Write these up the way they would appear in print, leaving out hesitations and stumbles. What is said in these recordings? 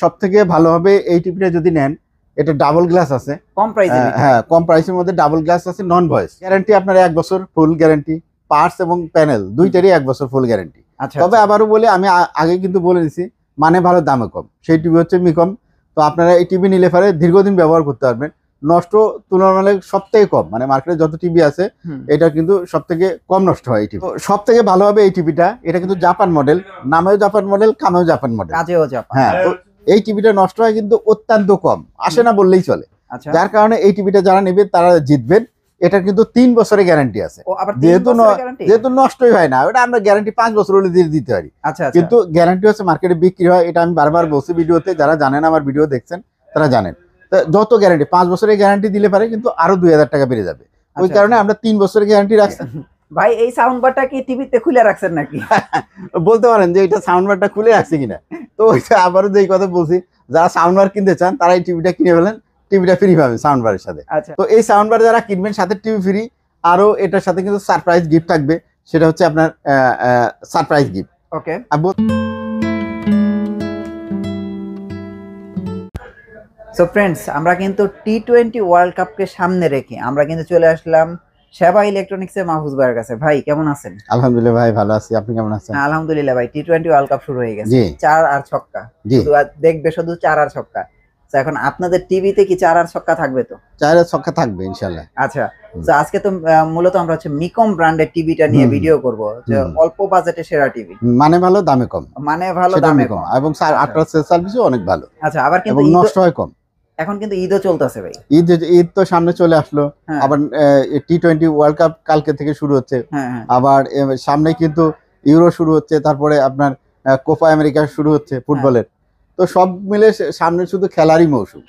সবথেকে ভালো হবে এই টিভিটা যদি নেন, এটা ডাবল গ্লাস আছে কম প্রাইসে। হ্যাঁ, কম প্রাইসের মধ্যে ডাবল গ্লাস আছে, নন ভয়েস গ্যারান্টি আপনার 1 বছর ফুল গ্যারান্টি, পার্টস এবং প্যানেল দুইটারই 1 বছর ফুল গ্যারান্টি। তবে আবারও বলি, আমি আগে কিন্তু বলে দিছি, মানে ভালো দামে কম, সেই টিভি হচ্ছে মিকম। তো আপনারা এই টিভি নিলে পরে দীর্ঘদিন ব্যবহার করতে পারবেন, নষ্ট তুলনামূলক সব থেকে কম, মানে মার্কেটে যত টিভি আছে এটা কিন্তু সব থেকে কম নষ্ট হয় এই টিভি। সব থেকে ভালো হবে এই টিভিটা, এটা কিন্তু জাপান মডেল, নামেও জাপান মডেল, কামেও জাপান মডেল, কাজেও জাপান। হ্যাঁ, তো এই টিভিটা নষ্ট হয় কিন্তু অত্যন্ত কম, আসে না বললেই চলে। যার কারণে এই টিভিটা যারা নেবে তারা জিতবেন। এটা কিন্তু 3 বছরের গ্যারান্টি আছে, যেহেতু নষ্টই হয় না, ওটা আমরা গ্যারান্টি 5 বছর হলে দিয়ে দিতে পারি। কিন্তু গ্যারান্টি হচ্ছে মার্কেটে বিক্রি হয়, এটা আমি বারবার বলছি ভিডিওতে, যারা জানেন আমার ভিডিও দেখছেন তারা জানেন। যত গ্যারান্টি 5 বছরের গ্যারান্টি দিলে পারে কিন্তু আরো 2000 টাকা বেড়ে যাবে, ওই কারণে আমরা 3 বছরের গ্যারান্টি রাখছি। ভাই এই সাউন্ড বারটা কি টিভিতে খুলে রাখছেন নাকি? বলতে পারেন যে এটা সাউন্ড বারটা খুলে রাখছি কিনা। তো ওইটা আবারও যেই কথা বলছি, যারা সাউন্ড বার কিনতে চান তারা এই টিভিটা কিনে ফেলেন, টিভিটা ফ্রি পাবেন সাউন্ড বারের সাথে। তো এই সাউন্ড বার যারা কিনবেন সাথে টিভি ফ্রি, আরো এটার সাথে কিন্তু সারপ্রাইজ গিফট থাকবে, সেটা হচ্ছে আপনার সারপ্রাইজ গিফট। ওকে, সো ফ্রেন্ডস, আমরা কিন্তু টি20 ওয়ার্ল্ড কাপকে সামনে রেখে আমরা কিন্তু চলে আসলাম সেবা ইলেকট্রনিক্স এর মাহফুজ ভাইয়ের কাছে। ভাই কেমন আছেন? আলহামদুলিল্লাহ ভাই, ভালো আছি, আপনি কেমন আছেন? আলহামদুলিল্লাহ ভাই, টি20 ওয়ার্ল্ড কাপ শুরু হয়ে গেছে, 4 আর ছক্কা, শুধু দেখবে শুধু 4 আর ছক্কা। তো এখন আপনাদের টিভিতে কি 4 আর ছক্কা থাকবে? তো 4 আর ছক্কা থাকবে ইনশাআল্লাহ। আচ্ছা, তো আজকে তো মূলত আমরা হচ্ছে মিকম ব্র্যান্ডের টিভিটা নিয়ে ভিডিও করব, যে অল্প বাজেটে সেরা টিভি, মানে ভালো দামে কম, মানে ভালো দামে কম, এবং আফটার সেল সার্ভিসও অনেক ভালো। আচ্ছা, আবার কিন্তু নষ্ট হয় কম। এখন কিন্তু ঈদও চলতেছে ভাই, ঈদ তো সামনে চলে আসলো, আবার টি20 ওয়ার্ল্ড কাপ কালকে থেকে শুরু হচ্ছে, আবার সামনে কিন্তু ইউরো শুরু হচ্ছে, তারপরে আপনার কোপা আমেরিকা শুরু হচ্ছে ফুটবলের। তো সব মিলে সামনে শুধু খেলারই মৌসুম,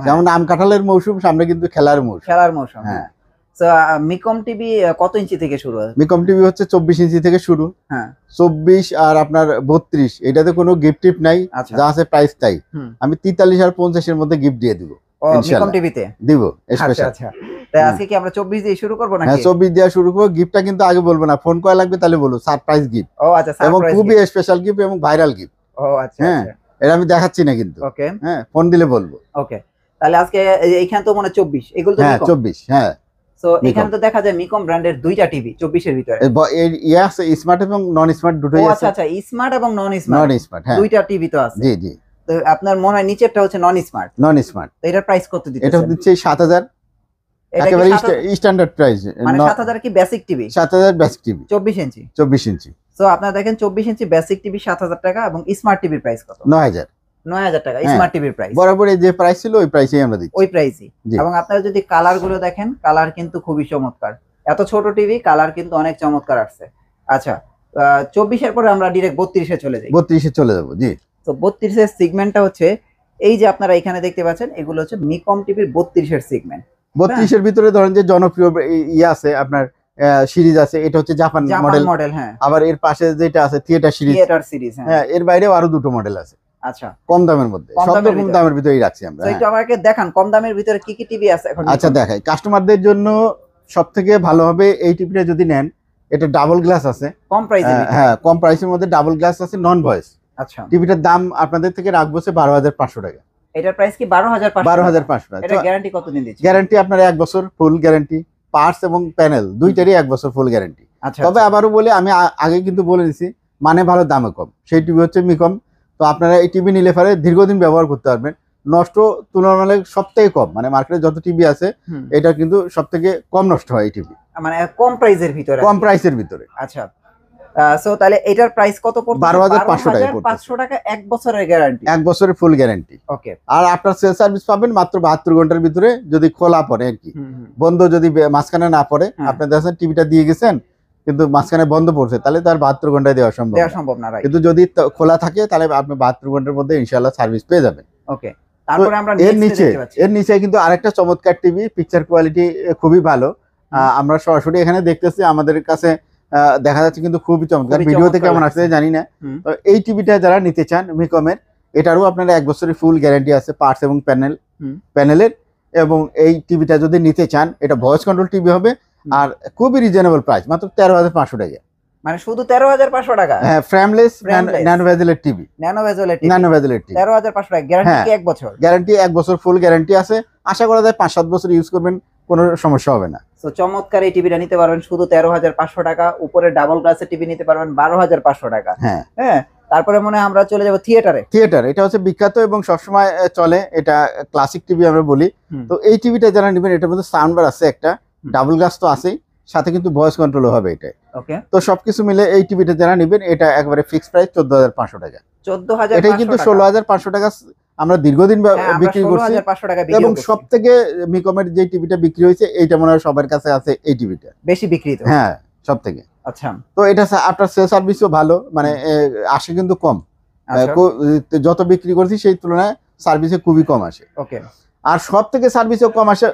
যেমন আম কাঁঠালের মৌসুম, সামনে কিন্তু খেলার মৌসুম। হ্যাঁ, মিকম টিভি কত ইঞ্চি থেকে শুরু? মিকম টিভি হচ্ছে 24 ইঞ্চি থেকে শুরু, 24 আর আপনার 32, এটাতে কোনো গিফট টিপ নাই, যা আছে প্রাইস তাই। আমি 43 আর 50 এর মধ্যে গিফট দিয়ে দিব মিকম টিভিতে, দিব স্পেশাল। তাই আজকে কি আমরা 24 দিয়ে শুরু করব নাকি? হ্যাঁ, 24 দিয়ে শুরু করব। গিফটটা কিন্তু আগে বলবো না, ফোন করা লাগবে, তাহলে বলবো সারপ্রাইজ গিফট। ও আচ্ছা, এবং খুবই স্পেশাল গিফট এবং ভাইরাল গিফট। ও আচ্ছা, হ্যাঁ, এটা আমি দেখাচ্ছি না কিন্তু। ওকে, হ্যাঁ, ফোন দিলে বলবো। ওকে, তাহলে আজকে এইখানে তো মানে 24, এগুলো তো মিকম। 24, হ্যাঁ। সো এখানে তো দেখা যায় মিকম ব্র্যান্ডের দুইটা টিভি 24 এর ভিতরে, আছে স্মার্ট এবং নন স্মার্ট দুটোই আছে। আচ্ছা, স্মার্ট এবং নন স্মার্ট, হ্যাঁ, দুইটা টিভি তো আছে। জি জি। তো আপনার মনে হয় নিচেরটা হচ্ছে নন স্মার্ট। তো এটার প্রাইস কত দিতেছেন? এটা দিচ্ছে 7000, একেবারে স্ট্যান্ডার্ড প্রাইস। মানে 7000 কি বেসিক টিভি? 7000 বেসিক টিভি, 24 ইঞ্চি। 24 ইঞ্চি। সো আপনারা দেখেন 24 ইঞ্চি বেসিক টিভি 7000 টাকা, এবং স্মার্ট টিভির প্রাইস কত? 9000 টাকা স্মার্ট টিভির প্রাইস। বরাবর যে প্রাইস ছিল ওই প্রাইসেই আমরা দিচ্ছি, ওই প্রাইসই। এবং আপনারা যদি কালার গুলো দেখেন, কালার কিন্তু খুবই চমৎকার, এত ছোট টিভি কালার কিন্তু অনেক চমৎকার আসছে। আচ্ছা, 24 এর পরে আমরা ডাইরেক্ট 32 এ চলে যাই। 32 এ চলে যাব, জি। তো 32 এর সেগমেন্টটা হচ্ছে এই যে আপনারা এখানে দেখতে পাচ্ছেন, এগুলো হচ্ছে মিকম টিভির 32 এর সেগমেন্ট। 32 এর ভিতরে ধরেন যে জনপ্রিয় আছে আপনার সিরিজ আছে, এটা হচ্ছে জাপান মডেল। হ্যাঁ, আবার এর পাশে যেটা আছে থিয়েটার সিরিজ, হ্যাঁ, এর বাইরেও আরো দুটো মডেল আছে। আচ্ছা, কম দামের মধ্যে, সব কম দামের ভিতরেই রাখছি আমরা। তো একটু আমাকে দেখান কম দামের ভিতরে কি কি টিভি আছে এখন। আচ্ছা, দেখাই কাস্টমারদের জন্য সবথেকে ভালো হবে এই টিভিটা যদি নেন, এটা ডাবল গ্লাস আছে, কম প্রাইসে। হ্যাঁ, কম প্রাইসের মধ্যে ডাবল গ্লাস আছে, নন ভয়েস। আচ্ছা, টিভিটার দাম আপনাদের থেকে রাখবো 12500 টাকা। এটার প্রাইস কি 12500 টাকা? এটা গ্যারান্টি কতদিন দিচ্ছেন? গ্যারান্টি আপনার 1 বছর ফুল গ্যারান্টি, পার্টস এবং প্যানেল দুইটারই 1 বছর ফুল গ্যারান্টি। তবে আবারও বলি, আমি আগে কিন্তু বলে দিছি, মানে ভালো দামে কম, সেই টিভি হচ্ছে মিকম। তো আপনারা এই টিভি নিলে পরে দীর্ঘদিন ব্যবহার করতে পারবেন, নষ্ট তুলনামূলক সব থেকে কম, মানে মার্কেটে যত টিভি আছে এটা কিন্তু সব থেকে কম নষ্ট হয় এই টিভি, মানে কম প্রাইসের ভিতরে। আচ্ছা, সো তাহলে এটার প্রাইস কত পড়বে? 12500 টাকা। 500 টাকা 1 বছরের গ্যারান্টি, 1 বছরের ফুল গ্যারান্টি। ওকে, আর আপনার সেল সার্ভিস পাবেন মাত্র 72 ঘন্টার ভিতরে, যদি খোলা পড়ে আর কি, বন্ধ যদি মাঝখানে না পড়ে। আপনি দেখেন টিভিটা দিয়ে গেছেন কিন্তু মাঝখানে বন্ধ পড়ছে, তাহলে তার 72 ঘন্টায় দেওয়া সম্ভব না। কিন্তু যদি খোলা থাকে তাহলে আপনি 72 ঘন্টার মধ্যে ইনশাআল্লাহ সার্ভিস পেয়ে যাবেন। ওকে, তারপরে আমরা এর নিচে কিন্তু আরেকটা চমৎকার টিভি, পিকচার কোয়ালিটি খুবই ভালো। আমরা সরাসরি এখানে দেখতেছি, আমাদের কাছে দেখা যাচ্ছে কিন্তু খুবই চমৎকার, ভিডিওতে কেমন আসছে জানি না। তো এই টিভিটা যারা নিতে চান মিকমের, এটারও আপনার 1 বছরের ফুল গ্যারান্টি আছে, পার্টস এবং প্যানেলের। এবং এই টিভিটা যদি নিতে চান, এটা ভয়েস কন্ট্রোল টিভি হবে, আর খুবই রিজনেবল প্রাইস, মাত্র 13500 টাকা। মানে শুধু 13,500 টাকা? হ্যাঁ, ফ্রেমলেস ন্যানো বেজেলের টিভি। ন্যানো বেজেলের টিভি, ন্যানো বেজেলের টিভি 13,500 টাকা। গ্যারান্টি কি 1 বছর? গ্যারান্টি 1 বছর ফুল গ্যারান্টি আছে। আশা করা যায় 5-7 বছর ইউজ করবেন, কোনো সমস্যা হবে না। তো চমৎকার এই টিভিটা নিতে পারবেন শুধু 13,500 টাকা। উপরে ডাবল গ্লাসের টিভি নিতে পারবেন 12,500 টাকা। হ্যাঁ হ্যাঁ, তারপরে মনে হয় আমরা চলে যাব থিয়েটারে। থিয়েটার, এটা হচ্ছে বিখ্যাত এবং সবসময় চলে, এটা ক্লাসিক টিভি আমরা বলি। তো এই টিভিটা যারা নেবেন, এটার মধ্যে সাউন্ড বার আছে একটা, ডাবল গ্লাস তো আছেই, সাথে কিন্তু ভয়েস কন্ট্রোলও হবে এটা। ওকে, তো সবকিছু মিলে এই টিভিটা যারা নেবেন, এটা একবারে ফিক্সড প্রাইস 14,500 টাকা। 14,500 এটাই কিন্তু 16,500 টাকা আমরা দীর্ঘদিন বিক্রি করছি। 16,500 টাকা বিক্রি এবং করছি। সব থেকে মিকমের যে টিভিটা বিক্রি হয়েছে, এইটা মনে হয় সবার কাছে আছে, এই টিভিটা বেশি বিক্রিত। হ্যাঁ, সব থেকে। আচ্ছা, তো এটা আফটার সেল সার্ভিসও ভালো, মানে আসে কিন্তু কম। আচ্ছা, যত বিক্রি করছি সেই তুলনায় সার্ভিসে খুবই কম আসে। ওকে। আর সব থেকে সার্ভিসেও কম আসে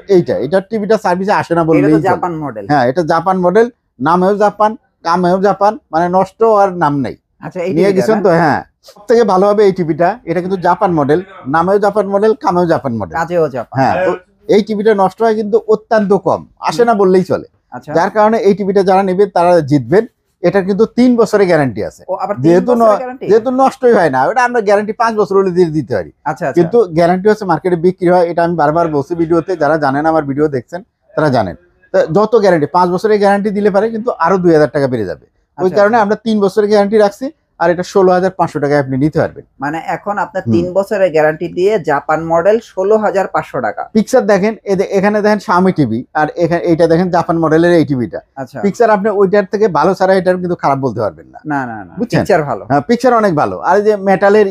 এটার টিভিটা সার্ভিসে আসে না এটা বললেই তো চলে। Japan model. হ্যাঁ, এটা জাপান মডেল, নামেও জাপান, কামেও জাপান, মানে নষ্ট আর নাম নেই। আচ্ছা, এই নিয়ে গেছেন তো? হ্যাঁ, সব থেকে ভালো হবে এই টিভিটা। এটা কিন্তু জাপান মডেল, নামেও জাপান মডেল, কামেও জাপান মডেল, কাজেও জাপান। হ্যাঁ। তো এই টিভিটা নষ্ট হয় কিন্তু অত্যন্ত কম, আসে না বললেই চলে। আচ্ছা, যার কারণে এই টিভিটা যারা নেবে তারা জিতবেন। এটার কিন্তু 3 বছরের গ্যারান্টি আছে। ও আবার 3 যেহেতু বছরের গ্যারান্টি? যেহেতু নষ্টই হয় না, ওটা আমরা গ্যারান্টি 5 বছর হলে দিয়ে দিতে পারি। আচ্ছা, আচ্ছা, কিন্তু গ্যারান্টি হচ্ছে মার্কেটে বিক্রি হয়, এটা আমি বারবার বলছি ভিডিওতে, যারা জানেন আমার ভিডিও দেখছেন তারা জানেন। তো যত গ্যারান্টি 5 বছরের গ্যারান্টি দিলে পারে, কিন্তু আরো 2,000 টাকা বেড়ে যাবে। ওই আচ্ছা, কারণে আমরা 3 বছরের গ্যারান্টি রাখছি, আর এটা 16,500 টাকায় আপনি নিতে পারবেন। মানে এখন আপনার 3 বছরের গ্যারান্টি দিয়ে জাপান মডেল 16,500 টাকা। পিকচার দেখেন, এখানে দেখেন Xiaomi টিভি, আর এখানে এইটা দেখেন জাপান মডেলের এই টিভিটা। আচ্ছা, পিকচার আপনি ওইটার থেকে ভালো ছাড়া এটার কিন্তু খারাপ বলতে পারবেন না। না না না, বুঝছেন? পিকচার ভালো। হ্যাঁ, পিকচার অনেক ভালো। আর এই যে মেটালের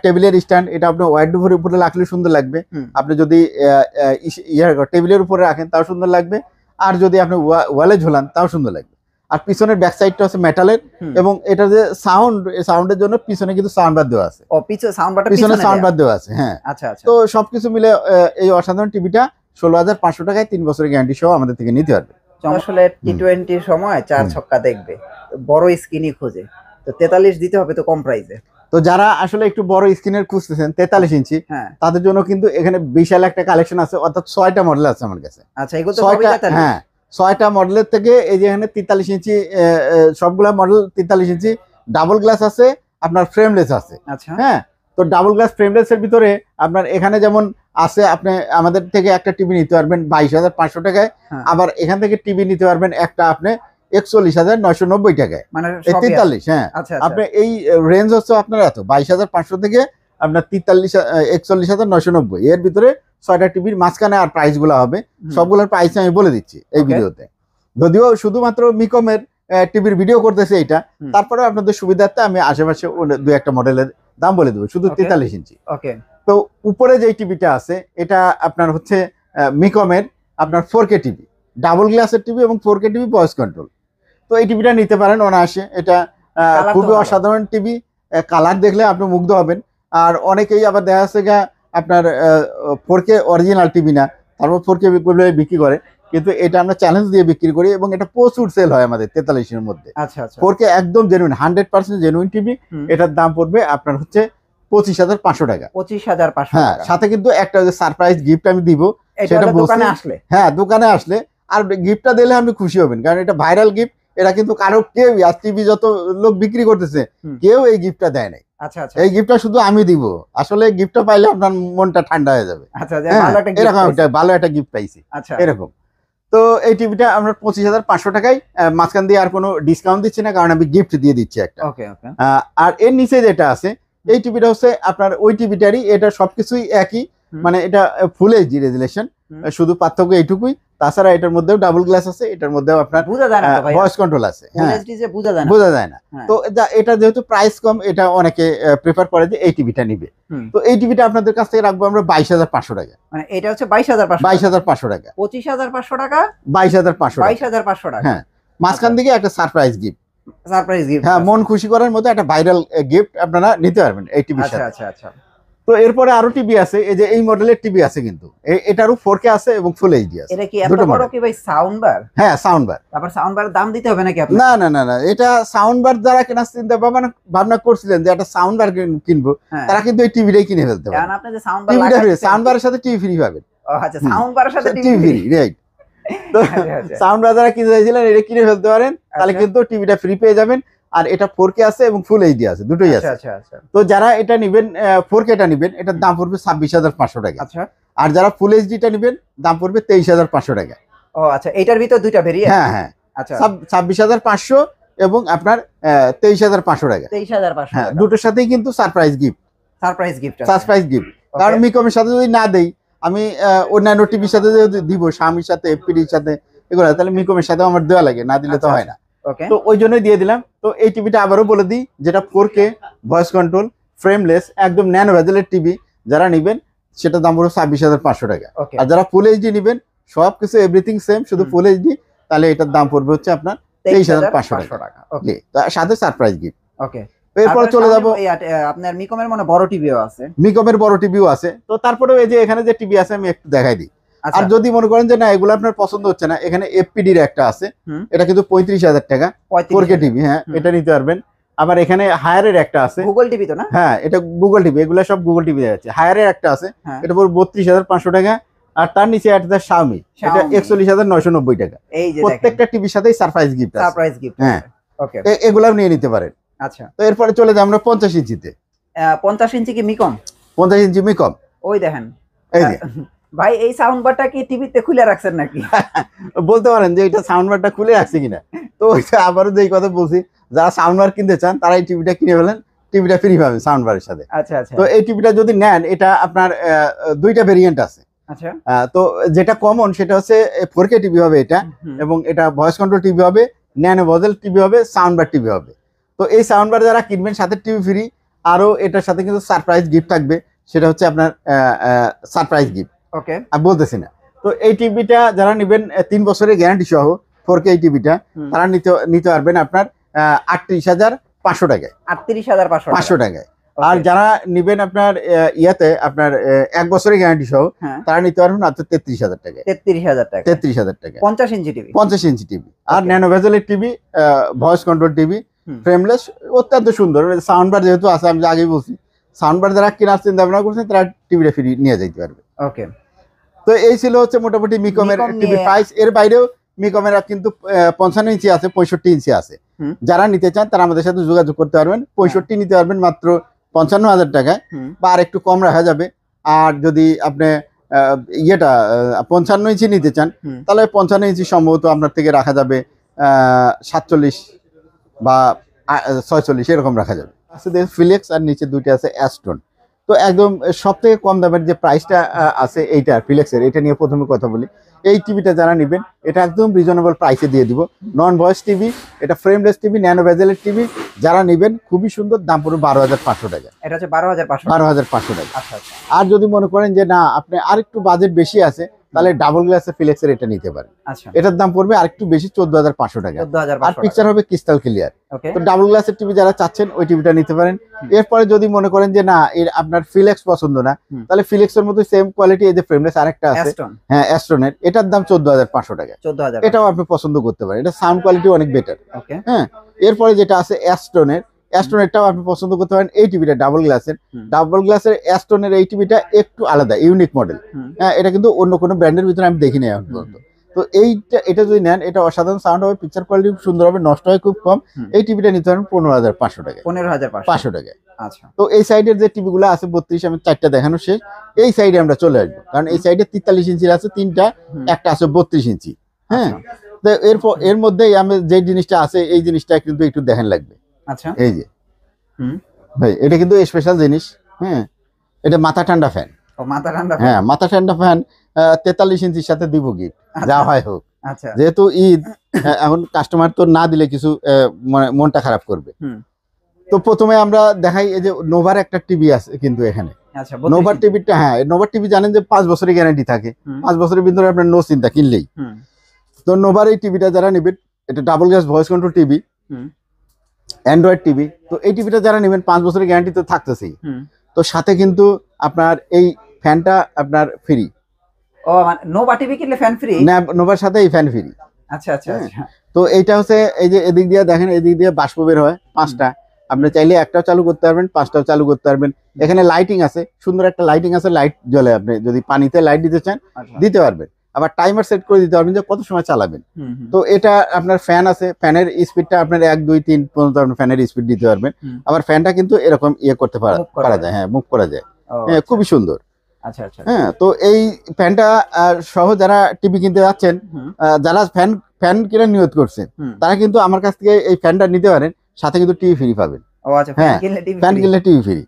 টেবিলের স্ট্যান্ড, এটা আপনি ওয়াইড ডোরের উপরে রাখলে সুন্দর লাগবে। আপনি যদি টেবিলের উপরে রাখেন তাও সুন্দর লাগবে, আর যদি আপনি ওয়ালে ঝোলান তাও সুন্দর লাগবে। আর পিছনের ব্যাক সাইডটা হচ্ছে মেটালের, এবং এটা যে সাউন্ডের জন্য পিছনে কিন্তু সাউন্ড বার দেওয়া আছে। ও, পিছনে সাউন্ড বারটা পিছনে সাউন্ড বার দেওয়া আছে, হ্যাঁ। আচ্ছা, আচ্ছা। তো সবকিছু মিলে এই অসাধারণ টিভিটা 16,500 টাকায় 3 বছরের গ্যারান্টি সহ আমাদের থেকে নিতে পারবে। আসলে টি20 সময় 4 ছক্কা দেখবে, বড় স্ক্রিনই খোঁজে, তো 43 দিতে হবে তো কম প্রাইসে। তো যারা আসলে একটু বড় স্ক্রিনের খুঁজতেছেন 43 ইঞ্চি, হ্যাঁ, তাদের জন্য কিন্তু এখানে বিশাল একটা কালেকশন আছে, অর্থাৎ 6টা মডেল আছে আমার কাছে। আচ্ছা, এগুলো তো সবই 43? হ্যাঁ, 6টা মডেলের থেকে এই যে এখানে 43 ইঞ্চি, সবগুলা মডেল 43 ইঞ্চি। ডাবল গ্লাস আছে, আপনার ফ্রেমলেস আছে। আচ্ছা, হ্যাঁ, তো ডাবল গ্লাস ফ্রেমলেস এর ভিতরে আপনার এখানে যেমন আছে, আপনি আমাদের থেকে একটা টিভি নিতে পারবেন 22,500 টাকায়। হ্যাঁ। আবার এখান থেকে টিভি নিতে পারবেন একটা আপনি 41,990 টাকায়। মানে এই সবই আছে। 43, হ্যাঁ। আচ্ছা, আপনি এই রেঞ্জ হচ্ছে আপনার এত 22,500 থেকে আপনার 41,990, এর ভিতরে 6টা টিভির মাঝখানে আর প্রাইস গুলো হবে। সবগুলোর প্রাইস আমি বলে দিচ্ছি এই ভিডিওতে, যদিও শুধুমাত্র মিকমের টিভির ভিডিও করতেছে এটা, তারপরে আপনাদের সুবিধার্থে আমি আশেপাশে 2-1টা মডেলের দাম বলে দেবো, শুধু 43 ইঞ্চি। ওকে, তো উপরে যে টিভিটা আছে এটা আপনার হচ্ছে মিকমের আপনার 4K টিভি, ডাবল গ্লাসের টিভি এবং 4K টিভি ভয়েস কন্ট্রোল। তো এই টিভিটা নিতে পারেন অনায়াসে। এটা খুবই অসাধারণ টিভি, কালার দেখলে আপনি মুগ্ধ হবেন। আর অনেকেই আবার দেখা যাচ্ছে আপনার 4K অরিজিনাল টিভি না, তারপর 4K বিক্রি করে, কিন্তু এটা আমরা চ্যালেঞ্জ দিয়ে বিক্রি করি এবং এটা প্রচুর সেল হয় আমাদের 43 এর মধ্যে। আচ্ছা, আচ্ছা, 4K একদম জেনুইন, 100% জেনুইন টিভি। এটার দাম পড়বে আপনার হচ্ছে 25,500 টাকা। 25,500 হ্যাঁ, টাকা। সাথে কিন্তু একটা যে সারপ্রাইজ গিফট আমি দিব, সেটা দোকানে আসলে। হ্যাঁ, দোকানে আসলে আর গিফটটা দিলে আপনি খুশি হবেন, কারণ এটা ভাইরাল গিফট। এটা কিন্তু কারো কেউ আর টিভি যত লোক বিক্রি করতেছে কেউ এই গিফটটা দেয় নাই। আচ্ছা, আচ্ছা, এই গিফটটা শুধু আমি দিব। আসলে গিফটটা পাইলে আপনার মনটা ঠান্ডা হয়ে যাবে। আচ্ছা, ভালো একটা গিফট পাইছি, আচ্ছা, এরকম। তো এই টিভিটা আমরা 25,500 টাকায়, মাঝখান দিয়ে আর কোনো ডিসকাউন্ট দিচ্ছি না, কারণ আমি গিফট দিয়ে দিচ্ছি একটা। ওকে, ওকে। আর এর নিচে যেটা আছে এই টিভিটা হচ্ছে আপনার ওই টিভিটারই, এটা সবকিছুই একই, মানে এটা ফুল এইচডি রেজুলেশন, শুধু পার্থক্য এইটুকুই। তাছাড়া এটার মধ্যেও ডাবল গ্লাস আছে, এটার মধ্যেও আপনার বোঝা যায় না ভাই, ভয়েস কন্ট্রোল আছে। হ্যাঁ, বোঝা যায় না। তো এটা যেহেতু প্রাইস কম, এটা অনেকে প্রেফার করে যে এই টিভিটা নিবে। তো এই টিভিটা আপনাদের কাছ থেকে রাখবো আমরা 22,500 টাকা। মানে এটা হচ্ছে 22,500 টাকা। 25,500 টাকা, 22,500 টাকা। হ্যাঁ, মাঝখান থেকে একটা সারপ্রাইজ গিফট। হ্যাঁ, মন খুশি করার মতো একটা ভাইরাল গিফট আপনারা নিতে পারবেন এই টিভির সাথে। আচ্ছা, আচ্ছা। তো এরপরে আরো টিভি আছে, এই যে এই মডেলের টিভি আছে, কিন্তু এটারও 4K আছে এবং ফুল এইচডি আছে। এটা কি এত বড় কি ভাই সাউন্ড বার? হ্যাঁ, সাউন্ড বার। তারপর সাউন্ড বারের দাম দিতে হবে নাকি আপনার? না না না না, এটা সাউন্ড বার যারা কেনার চিন্তা ভাবনা করছিলেন যে একটা সাউন্ড বার কিনবো, তারা কিন্তু এই টিভিটাই কিনে ফেলতে পারে। কারণ আপনি যে সাউন্ড বার লাগাচ্ছেন, সাউন্ড বারের সাথে টিভি ফ্রি পাবেন। ও আচ্ছা, সাউন্ড বারের সাথে টিভি ফ্রি, রাইট। তো আচ্ছা, আচ্ছা। সাউন্ড বার যারা কিনতে চাইছিলেন এটা কিনে ফেলতে পারেন, তাহলে আচ্ছা। কিন্তু টিভিটা ফ্রি পেয়ে যাবেন। আর এটা 4K আছে এবং ফুল এইচডি আছে, দুটোই আচ্ছা আছে। আচ্ছা আচ্ছা তো যারা এটা নিবেন 4Kটা নিবেন, এটার দাম পড়বে 26,500 টাকা। আচ্ছা। আর যারা ফুল এইচডিটা নিবেন দাম পড়বে 23,500 টাকা। ও আচ্ছা, এটার ভিতর দুইটা ভেরিয়েন্ট? হ্যাঁ হ্যাঁ, আচ্ছা 26,500 এবং আপনার 23,500 টাকা। 23,500 হ্যাঁ, টাকা দুটোর সাথেই কিন্তু সারপ্রাইজ গিফট, সারপ্রাইজ গিফট আছে। Surprise gift. Okay. কারণ মিকমের সাথে যদি না দেই, আমি অন্যান্য টিভির সাথে যদি দিব, স্বামীর সাথে, এফপিডির সাথে, এগুলো, তাহলে মিকমের সাথে আমার দেওয়া লাগে, না দিলে তো আচ্ছা, হয় না। ওকে তো ওই জন্যই দিয়ে দিলাম। তো এই টিভিটা আবারও বলে দিই, যেটা 4K ভয়েস কন্ট্রোল ফ্রেমলেস একদম ন্যানো ভেজেলের টিভি যারা নিবেন, সেটা দাম পড়বে 26,500 টাকা। ওকে আর যারা ফুল এইচডি নিবেন, সবকিছু এভরিথিং সেম, শুধু ফুল এইচডি, তাহলে এটার দাম পড়বে হচ্ছে আপনার 23,500 টাকা। ওকে তার সাথে সারপ্রাইজ গিফট। ওকে এরপর চলে যাবো, আপনার মিকমের মনে বড় টিভিও আছে। মিকমের বড় টিভিও আছে। তো তারপরেও এই যে এখানে যে টিভি আছে আমি একটু দেখাই দিই। আচ্ছা আর যদি মনে করেন যে না এগুলো আপনার পছন্দ হচ্ছে না, এখানে এফপিডির একটা আছে, হুম। এটা কিন্তু 35,000 টাকা 4K 35,000 টিভি। হ্যাঁ, হুম। এটা নিতে পারবেন। আবার এখানে হায়ারের একটা আছে, গুগল টিভি তো না? হ্যাঁ এটা গুগল টিভি, এগুলো সব গুগল টিভি যাচ্ছে। হায়ারের একটা আছে, হ্যাঁ। এটা পুরো 32,500 টাকা। আর তার নিচে একটা শাওমি, এটা Xiaomi। 41,990 টাকা। এই যে দেখেন প্রত্যেকটা টিভির সাথেই সারপ্রাইজ গিফট আছে। Surprise gift. হ্যাঁ। ওকে এগুলাও নিয়ে নিতে পারেন। আচ্ছা, তো এরপরে চলে যাই আমরা 50 ইঞ্চিতে। 50 ইঞ্চি কি মিকম? 50 ইঞ্চি মিকম, ওই দেখেন এই যে ভাই, এই সাউন্ড বারটা কি টিভিতে খুলে রাখছেন নাকি? বলতে পারেন যে এটা সাউন্ড বারটা খুলে রাখছে কিনা। তো ওইটা আবারও যেই কথা বলছি, যারা সাউন্ড বার কিনতে চান তারা এই টিভিটা কিনে ফেলেন, টিভিটা ফ্রি পাবেন সাউন্ড বারের সাথে। আচ্ছা আচ্ছা তো এই টিভিটা যদি নেন, এটা আপনার দুইটা ভেরিয়েন্ট আছে। আচ্ছা তো যেটা কমন সেটা হচ্ছে 4K টিভি হবে এটা, হুম। এবং এটা ভয়েস কন্ট্রোল টিভি হবে, ন্যানো ভেজেল টিভি হবে, সাউন্ড বার টিভি হবে। তো এই সাউন্ড বার যারা কিনবেন, সাথে টিভি ফ্রি, আরও এটার সাথে কিন্তু সারপ্রাইজ গিফট থাকবে, সেটা হচ্ছে আপনার সারপ্রাইজ গিফট। ওকে আমি বলতেছি না। তো এই টিভিটা যারা নেবেন 3 বছরের গ্যারান্টি সহ 4K এই টিভিটা, হুম। তারা নিতে পারবেন আপনার 38,500 টাকায়, 38,500 টাকায়। আর যারা নেবেন আপনার ইয়াতে আপনার 1 বছরের গ্যারান্টি সহ, হ্যাঁ তারা নিতে পারবেন মাত্র 33,000 টাকায়। 33,000 টাকা 33,000 টাকা 50 ইঞ্চি টিভি। 50 inch TV. আর Okay. ন্যানো ভেজেলের টিভি, ভয়েস কন্ট্রোল টিভি, হুম। ফ্রেমলেস, অত্যন্ত সুন্দর। সাউন্ড বার যেহেতু আছে, আমি আগেই বলছি, সাউন্ড বার যারা কেনার চিন্তা ভাবনা করছেন, তারা টিভিটা ফ্রি নিয়ে যেতে পারবে। ওকে তো এই ছিল হচ্ছে মোটামুটি মিকমের মিকম টিভি নিয়ে- প্রাইস। এর বাইরেও মিকমের কিন্তু 55 ইঞ্চি আছে, 65 ইঞ্চি আছে। হুম। যারা নিতে চান তারা আমাদের সাথে যোগাযোগ করতে পারবেন। 65 নিতে পারবেন মাত্র 55,000 টাকায়, হুম। বা আর একটু কম রাখা যাবে। আর যদি আপনি ইয়েটা 55 ইঞ্চি নিতে চান, হুম। তাহলে 55 ইঞ্চি সম্ভবত আপনার থেকে রাখা যাবে 47 বা 46 এরকম রাখা যাবে। আছে ফিলিক্স, আর নিচে দুইটা আছে অ্যাস্টন। তো একদম সব থেকে কম দামের যে প্রাইসটা আছে এইটা ফিলিক্সের, এটা নিয়ে প্রথমে কথা বলি। এই টিভিটা যারা নেবেন, এটা একদম রিজনেবল প্রাইসে দিয়ে দিব। নন ভয়েস টিভি, এটা ফ্রেমলেস টিভি, ন্যানো ভেজেলের টিভি যারা নেবেন, খুবই সুন্দর, দাম পড়বে 12,500 টাকা। এটা হচ্ছে 12,500 12,500 টাকা। আচ্ছা আচ্ছা আর যদি মনে করেন যে না আপনি আরেকটু বাজেট বেশি আছে, তাহলে ডাবল গ্লাসের ফিলিক্সের এটা নিতে পারেন। আচ্ছা এটার দাম পড়বে আরেকটু বেশি, 14,500 টাকা। আর 14,500 পিকচার হবে ক্রিস্টাল ক্লিয়ার। ওকে তো ডাবল গ্লাসের টিভি যারা চাচ্ছেন, ওই টিভিটা নিতে পারেন। এরপরে যদি মনে করেন যে না এর আপনার ফিলিক্স পছন্দ না, হুম। তাহলে ফিলিক্সের মতো সেম কোয়ালিটি এই যে ফ্রেমলেস আরেকটা আছে, অ্যাস্টন হ্যাঁ অ্যাস্ট্রনের, এটার দাম 14,500 টাকা। 14,000 এটাও আপনি পছন্দ করতে পারেন, এটা সাউন্ড কোয়ালিটি অনেক বেটার। ওকে হ্যাঁ, এরপরে যেটা আছে অ্যাস্ট্রনেরটাও আপনি পছন্দ করতে পারেন। এই টিভিটা ডাবল গ্লাসের, হুম। ডাবল গ্লাসের অ্যাস্ট্রনের এই টিভিটা একটু আলাদা, ইউনিক মডেল। হুম। হ্যাঁ, এটা কিন্তু অন্য কোনো ব্র্যান্ডের ভিতরে আমি দেখিনি এখন পর্যন্ত। তো এটা যদি নেন, এটা অসাধারণ সাউন্ড হবে, পিকচার কোয়ালিটি খুব সুন্দর হবে, নষ্ট হয় খুব কম। হুম। এই টিভিটা নিতে পারেন 15,500 টাকা, 15,500 500 টাকায়। আচ্ছা তো এই সাইডের যে টিভিগুলো আছে 32, আমি 4টা দেখানো শেষ। এই সাইডে আমরা চলে আসবো, কারণ এই সাইডে 43 ইঞ্চির আছে 3টা, হুম। একটা আছে 32 ইঞ্চি। হ্যাঁ, আচ্ছা। তো এর মধ্যেই আমি যে জিনিসটা আছে, এই জিনিসটা কিন্তু একটু দেখেন লাগবে। আচ্ছা এই যে হুম। ভাই, এটা কিন্তু স্পেশাল জিনিস। হ্যাঁ, এটা মাথা ঠান্ডা ফ্যান। ও মাথা ঠান্ডা হ্যাঁ, মাথা ঠান্ডা ফ্যান 43 ইঞ্চির সাথে দিব গিফট, যা হয় হোক। আচ্ছা যেহেতু ঈদ, এখন কাস্টমার তো না দিলে কিছু মনটা খারাপ করবে। হুম। তো প্রথমে আমরা দেখাই, এই যে নোভার একটা টিভি আছে কিন্তু এখানে। আচ্ছা নোভার টিভিটা, হ্যাঁ নোভার টিভি জানেন যে 5 বছরের গ্যারান্টি থাকে। হুম। 5 বছরের ভিতরে আপনার নো চিন্তা কিনলেই। হুম। তো নোভার এই টিভিটা যারা নেবেন, এটা double glass voice control TV, হুম। Android TV. তো এই টিভিটা যারা নেবেন, 5 বছরের গ্যারান্টি তো থাকতেছেই। হুম। তো সাথে কিন্তু আপনার এই ফ্যানটা আপনার ফ্রি। ও মানে নোভা টিভি কিনলে ফ্যান ফ্রি? নোভার সাথে এই ফ্যান ফ্রি। আচ্ছা আচ্ছা হ্যাঁ। আচ্ছা তো এইটা হচ্ছে, এই যে এদিক দিয়ে দেখেন, এদিক দিয়ে বাষ্প বের হয় 5টা। আপনি চাইলে একটাও চালু করতে পারবেন, 5টাও চালু করতে পারবেন। এখানে লাইটিং আছে, সুন্দর একটা লাইটিং আছে, লাইট জ্বলে। আপনি যদি পানিতে লাইট দিতে চান, আচ্ছা দিতে পারবেন। আবার টাইমার সেট করে দিতে পারবেন যে কত সময় চালাবেন। তো এটা আপনার ফ্যান আছে, ফ্যানের স্পিডটা আপনার 1 2 3 পর্যন্ত আপনি ফ্যানের স্পিড দিতে পারবেন। আবার ফ্যানটা কিন্তু এরকম করতে পারা যায়, হ্যাঁ মুভ করা যায়, হ্যাঁ খুবই সুন্দর। আচ্ছা আচ্ছা, হ্যাঁ তো এই ফ্যানটা সহ যারা টিভি কিনতে যাচ্ছেন, যারা ফ্যান কিনে নিয়ত করছেন, তারা কিন্তু আমার কাছ থেকে এই ফ্যানটা নিতে পারেন, সাথে কিন্তু টিভি ফ্রি পাবেন। হ্যাঁ ফ্যান কিনলে টিভি ফ্রি।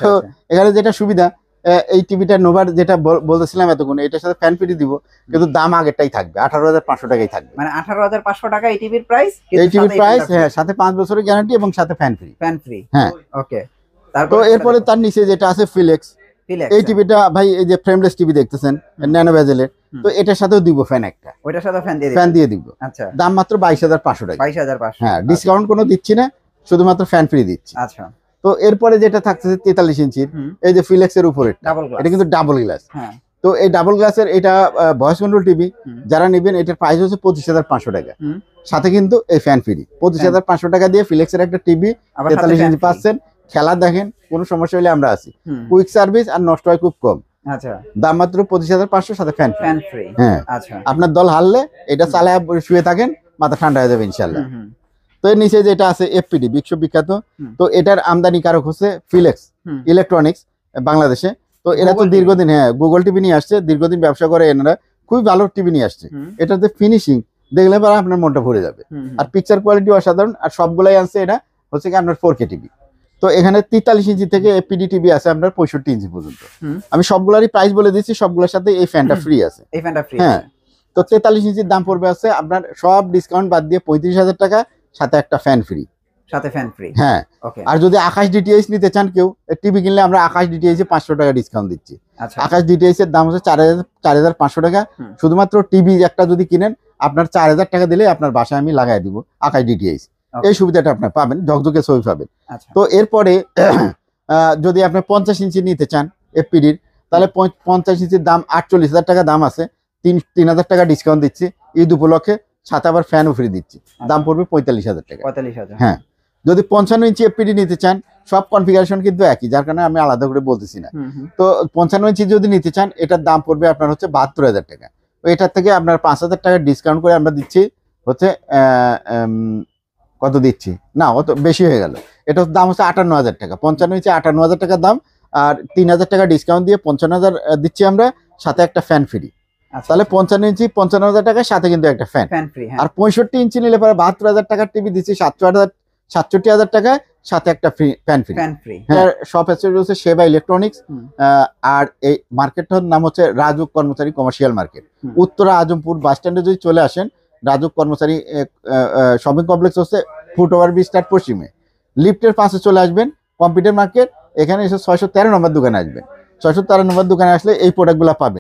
তো এখানে যেটা সুবিধা, এই টিভিটা নোভার যেটা বলতেছিলাম এতক্ষণ, এটার সাথে ফ্যান ফ্রি দিব, কিন্তু দাম আগেরটাই থাকবে, 18,500 টাকাই থাকবে। মানে 18,500 টাকা এই টিভির প্রাইস, এই টিভির প্রাইস, হ্যাঁ সাথে 5 বছরের গ্যারান্টি এবং সাথে ফ্যান ফ্রি। হ্যাঁ ওকে। তো এরপরে তার নিচে যেটা আছে ফিলেক্স, এই টিভিটা ভাই এই যে ফ্রেমলেস টিভি দেখতেছেন ন্যানো বেজেলের, তো এটার সাথেও দিব ফ্যান একটা, ওইটার সাথে ফ্যান দিয়ে দিব। আচ্ছা, দাম মাত্র 22,500 টাকা। 22,500, হ্যাঁ ডিসকাউন্ট কোনো দিচ্ছি না, শুধুমাত্র ফ্যান ফ্রি দিচ্ছি। আচ্ছা। তো এরপরে যেটা থাকতেছে 43 ইঞ্চির, এই যে ফিলেক্স এর উপরে, এটা কিন্তু ডাবল গ্লাস। তো এই ডাবল গ্লাসের এটা ভয়েস কন্ট্রোল টিভি যারা নেবেন, এটার প্রাইস হচ্ছে 25,500 টাকা, সাথে কিন্তু এই ফ্যান ফ্রি। 25,500 টাকা দিয়ে ফিলেক্সের একটা টিভি 43 ইঞ্চি পাচ্ছেন। খেলা দেখেন, কোনো সমস্যা হলে আমরা আছি, কুইক সার্ভিস, আর নষ্ট হয় খুব কম। আচ্ছা, দাম মাত্র 25,500, সাথে ফ্যান ফ্রি। হ্যাঁ আচ্ছা, আপনার দল হারলে এটা চালায় শুয়ে থাকেন, মাথা ঠান্ডা হয়ে যাবে ইনশাল্লাহ। তো এর নিচে যেটা আছে এফপিডি, বিশ্ববিখ্যাত। তো এটার আমদানি কারক হচ্ছে ফিলেক্স ইলেকট্রনিক্স বাংলাদেশে। তো এরা তো দীর্ঘদিন, হ্যাঁ গুগল টিভি নিয়ে আসছে, দীর্ঘদিন ব্যবসা করে এনারা, খুবই ভালো টিভি নিয়ে আসছে। এটাতে ফিনিশিং দেখলে পরে আপনার মনটা ভরে যাবে, আর পিকচার কোয়ালিটি অসাধারণ। আর সবগুলাই আছে, এটা হচ্ছে কি আপনার 4K টিভি। তো এখানে 43 ইঞ্চি থেকে এফপিডি টিভি আছে আপনার 65 ইঞ্চি পর্যন্ত। আমি সবগুলারই প্রাইস বলে দিচ্ছি, সবগুলোর সাথে এই ফ্যানটা ফ্রি আছে। হ্যাঁ তো 43 ইঞ্চির দাম পড়বে আছে আপনার সব ডিসকাউন্ট বাদ দিয়ে 35,000 টাকা, সাথে একটা ফ্যান ফ্রি। হ্যাঁ আর যদি আকাশ ডিটিএইচ নিতে চান কেউ, টিভি কিনলে আমরা আকাশ ডিটিএইচ এ 500 টাকা ডিসকাউন্ট দিচ্ছি। আকাশ ডিটিএইচ এর দাম হচ্ছে 4,500 টাকা। শুধুমাত্র টিভি একটা যদি কিনেন, আপনার 4,000 টাকা দিলে আপনার বাসায় আমি লাগাই দিব আকাশ ডিটিএইচ। এই সুবিধাটা আপনি পাবেন, ঝকঝকে ছবি পাবেন। তো এরপরে যদি আপনি 50 ইঞ্চি নিতে চান এফপিডির, তাহলে 50 ইঞ্চির দাম 48,000 টাকা দাম আছে, 3,000 টাকা ডিসকাউন্ট দিচ্ছি ঈদ উপলক্ষে, সাথে আবার ফ্যানও ফ্রি দিচ্ছি, দাম পড়বে 45,000 টাকা। হ্যাঁ যদি 55 ইঞ্চি এফপিডি নিতে চান, সব কনফিগারেশন কিন্তু একই, যার কারণে আমি আলাদা করে বলতেছি না। তো 55 ইঞ্চি যদি নিতে চান, এটার দাম পড়বে আপনার হচ্ছে 72,000 টাকা। এটার থেকে আপনার 5,000 টাকা ডিসকাউন্ট করে আমরা দিচ্ছি হচ্ছে কত দিচ্ছি না, অত বেশি হয়ে গেল। এটার দাম হচ্ছে 58,000 টাকা। 55 ইঞ্চি 58,000 টাকার দাম, আর 3,000 টাকা ডিসকাউন্ট দিয়ে 55,000 দিচ্ছি আমরা, সাথে একটা ফ্যান ফ্রি। তাহলে 55 ইঞ্চি 55,000 টাকার সাথে কিন্তু একটা ফ্যান ফ্রি। আর 65 ইঞ্চি নিলে পরে 72,000 টাকার টিভি দিচ্ছি 67,000 টাকায়, সাথে একটা ফ্যান ফ্রি। হ্যাঁ শপ হচ্ছে সেবা ইলেকট্রনিক্স। আর এই মার্কেটটার নাম হচ্ছে রাজুক কর্মচারী কমার্শিয়াল মার্কেট। উত্তরা আজমপুর বাস স্ট্যান্ডে যদি চলে আসেন, রাজুক কর্মচারী শপিং কমপ্লেক্স হচ্ছে ফুটওভার ব্রিজ তার পশ্চিমে, লিফটের পাশে চলে আসবেন কম্পিউটার মার্কেট। এখানে এসে 613 নম্বর দোকানে আসবেন। 613 নম্বর দোকানে আসলে এই প্রোডাক্টগুলো পাবেন।